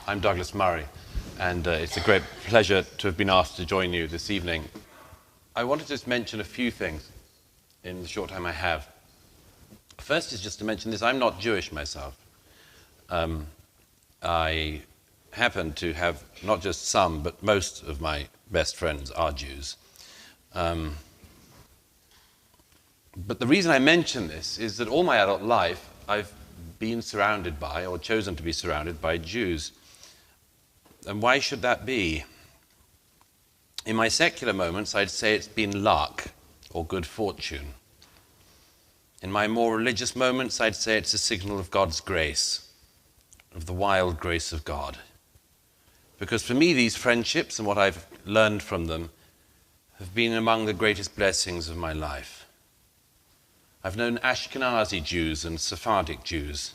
I'm Douglas Murray, and it's a great pleasure to have been asked to join you this evening. I want to just mention a few things in the short time I have. First is just to mention this: I'm not Jewish myself. I happen to have not just some, but most of my best friends are Jews. But the reason I mention this is that all my adult life I've been surrounded by, or chosen to be surrounded by, Jews. And why should that be? In my secular moments, I'd say it's been luck or good fortune. In my more religious moments, I'd say it's a signal of God's grace, of the wild grace of God. Because for me, these friendships and what I've learned from them have been among the greatest blessings of my life. I've known Ashkenazi Jews and Sephardic Jews.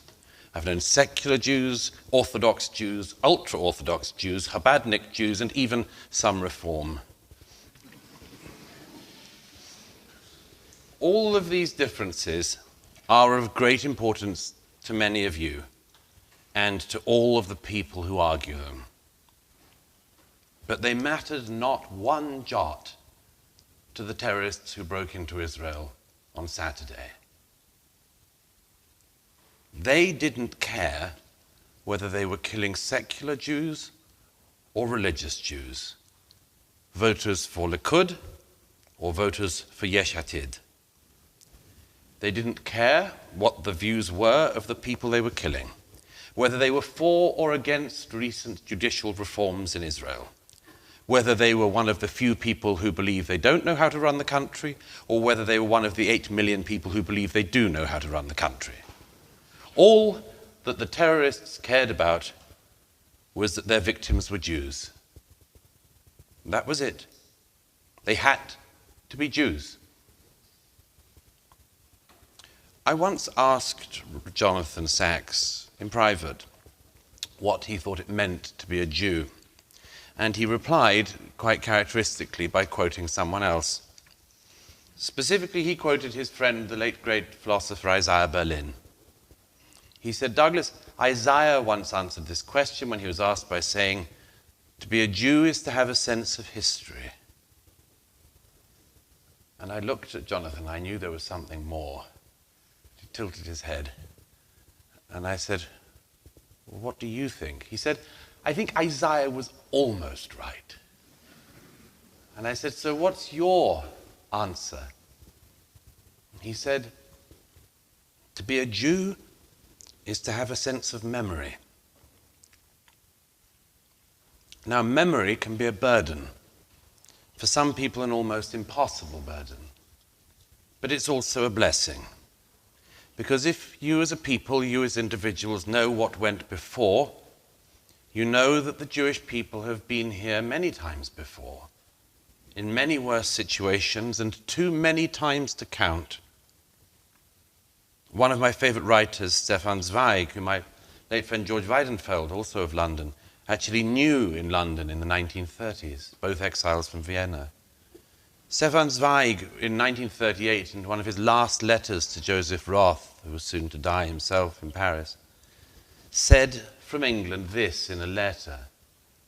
I've known secular Jews, Orthodox Jews, ultra-Orthodox Jews, Chabadnik Jews, and even some Reform. All of these differences are of great importance to many of you and to all of the people who argue them. But they mattered not one jot to the terrorists who broke into Israel on Saturday. They didn't care whether they were killing secular Jews or religious Jews, voters for Likud or voters for Yesh Atid. They didn't care what the views were of the people they were killing, whether they were for or against recent judicial reforms in Israel, whether they were one of the few people who believe they don't know how to run the country, or whether they were one of the 8 million people who believe they do know how to run the country. All that the terrorists cared about was that their victims were Jews. That was it. They had to be Jews. I once asked Jonathan Sacks in private what he thought it meant to be a Jew. And he replied, quite characteristically, by quoting someone else. Specifically, he quoted his friend, the late great philosopher Isaiah Berlin. He said, Douglas, Isaiah once answered this question when he was asked by saying, to be a Jew is to have a sense of history. And I looked at Jonathan, I knew there was something more. He tilted his head. And I said, well, what do you think? He said, I think Isaiah was almost right. And I said, so what's your answer? He said, to be a Jew is to have a sense of memory. Now, memory can be a burden. For some people, an almost impossible burden. But it's also a blessing. Because if you as a people, you as individuals, know what went before, you know that the Jewish people have been here many times before, in many worse situations, and too many times to count. One of my favorite writers, Stefan Zweig, whom my late friend George Weidenfeld, also of London, actually knew in London in the 1930s, both exiles from Vienna. Stefan Zweig, in 1938, in one of his last letters to Joseph Roth, who was soon to die himself in Paris, said from England this in a letter,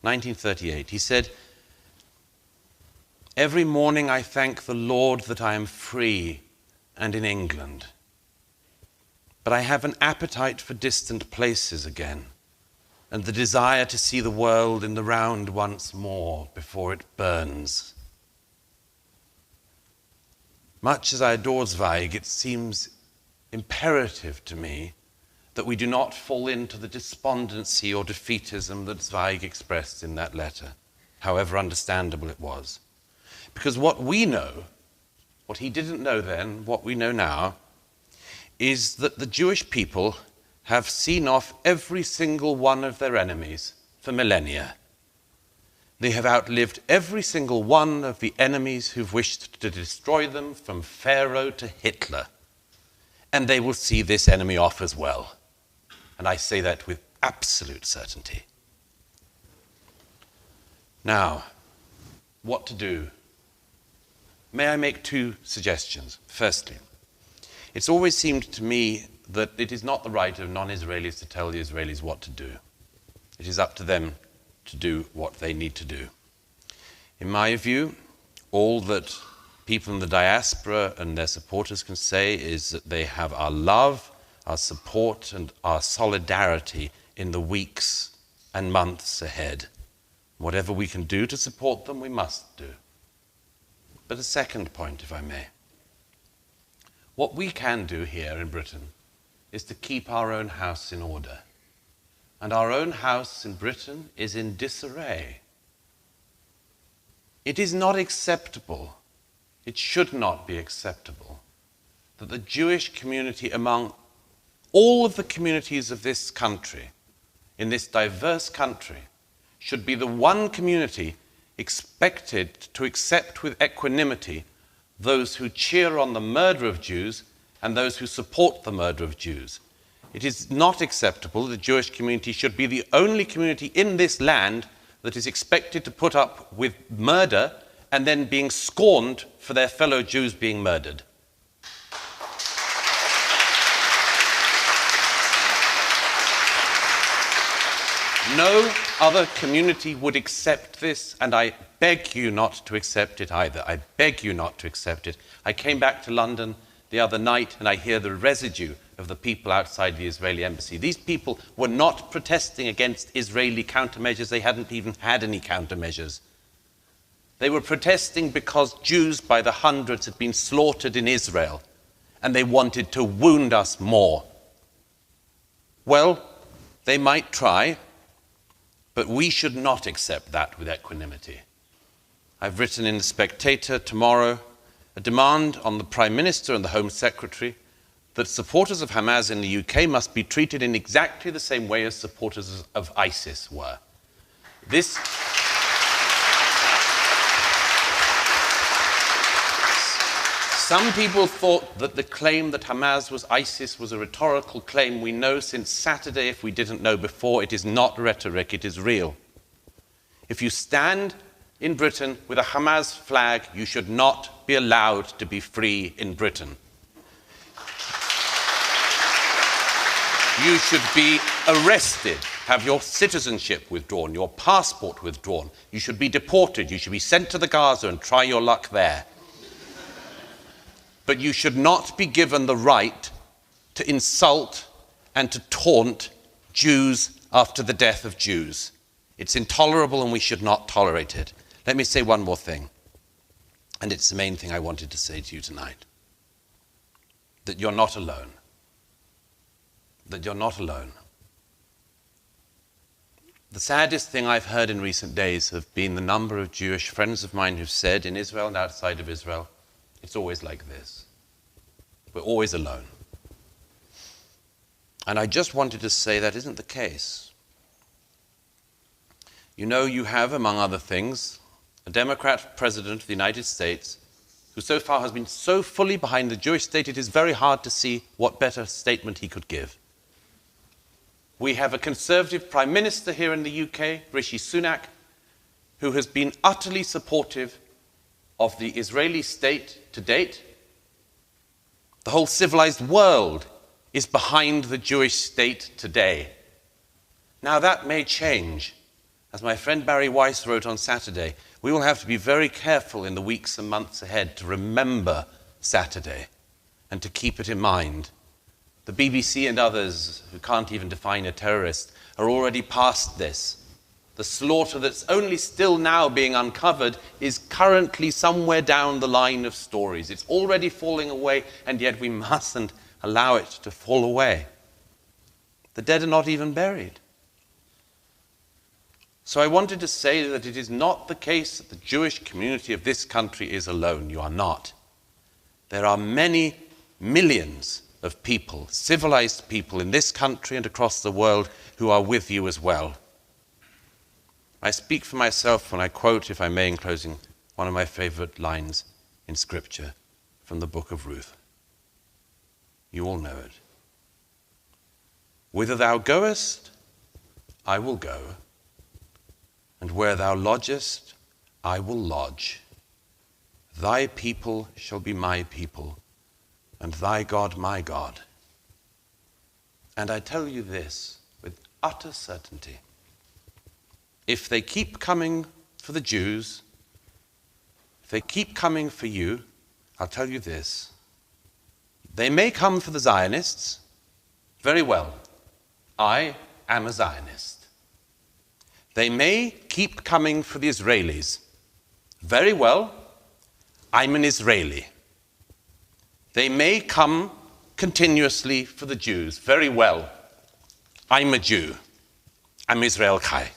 1938. He said, every morning I thank the Lord that I am free and in England. But I have an appetite for distant places again, and the desire to see the world in the round once more before it burns. Much as I adore Zweig, it seems imperative to me that we do not fall into the despondency or defeatism that Zweig expressed in that letter, however understandable it was. Because what we know, what he didn't know then, what we know now, is that the Jewish people have seen off every single one of their enemies for millennia. They have outlived every single one of the enemies who've wished to destroy them, from Pharaoh to Hitler. And they will see this enemy off as well. And I say that with absolute certainty. Now, what to do? May I make 2 suggestions? Firstly, it's always seemed to me that it is not the right of non-Israelis to tell the Israelis what to do. It is up to them to do what they need to do. In my view, all that people in the diaspora and their supporters can say is that they have our love, our support, and our solidarity in the weeks and months ahead. Whatever we can do to support them, we must do. But a second point, if I may. What we can do here in Britain is to keep our own house in order. And our own house in Britain is in disarray. It is not acceptable, it should not be acceptable, that the Jewish community among all of the communities of this country, in this diverse country, should be the one community expected to accept with equanimity those who cheer on the murder of Jews and those who support the murder of Jews. It is not acceptable that the Jewish community should be the only community in this land that is expected to put up with murder and then being scorned for their fellow Jews being murdered. No other community would accept this, and I beg you not to accept it either. I beg you not to accept it. I came back to London the other night and I hear the residue of the people outside the Israeli embassy. These people were not protesting against Israeli countermeasures. They hadn't even had any countermeasures. They were protesting because Jews by the hundreds had been slaughtered in Israel, and they wanted to wound us more. Well, they might try, but we should not accept that with equanimity. I've written in The Spectator tomorrow a demand on the Prime Minister and the Home Secretary that supporters of Hamas in the UK must be treated in exactly the same way as supporters of ISIS were. Some people thought that the claim that Hamas was ISIS was a rhetorical claim. We know since Saturday, if we didn't know before, it is not rhetoric, it is real. If you stand in Britain with a Hamas flag, you should not be allowed to be free in Britain. You should be arrested, have your citizenship withdrawn, your passport withdrawn. You should be deported, you should be sent to the Gaza and try your luck there. But you should not be given the right to insult and to taunt Jews after the death of Jews. It's intolerable and we should not tolerate it. Let me say one more thing, and it's the main thing I wanted to say to you tonight. That you're not alone. That you're not alone. The saddest thing I've heard in recent days have been the number of Jewish friends of mine who've said, in Israel and outside of Israel, it's always like this. We're always alone. And I just wanted to say that isn't the case. You know, you have, among other things, a Democrat president of the United States who so far has been so fully behind the Jewish state, it is very hard to see what better statement he could give. We have a Conservative Prime Minister here in the UK, Rishi Sunak, who has been utterly supportive of the Israeli state to date. The whole civilized world is behind the Jewish state today. Now that may change. As my friend Barry Weiss wrote on Saturday, we will have to be very careful in the weeks and months ahead to remember Saturday and to keep it in mind. The BBC and others who can't even define a terrorist are already past this. The slaughter that's only still now being uncovered is currently somewhere down the line of stories. It's already falling away, and yet we mustn't allow it to fall away. The dead are not even buried. So I wanted to say that it is not the case that the Jewish community of this country is alone. You are not. There are many millions of people, civilized people in this country and across the world who are with you as well. I speak for myself when I quote, if I may, in closing, one of my favorite lines in Scripture from the book of Ruth. You all know it. Whither thou goest, I will go, and where thou lodgest, I will lodge. Thy people shall be my people, and thy God my God. And I tell you this with utter certainty. if they keep coming for the Jews, if they keep coming for you, I'll tell you this. They may come for the Zionists. Very well. I am a Zionist. They may keep coming for the Israelis. Very well. I'm an Israeli. They may come continuously for the Jews. Very well. I'm a Jew. I'm Israel Chai.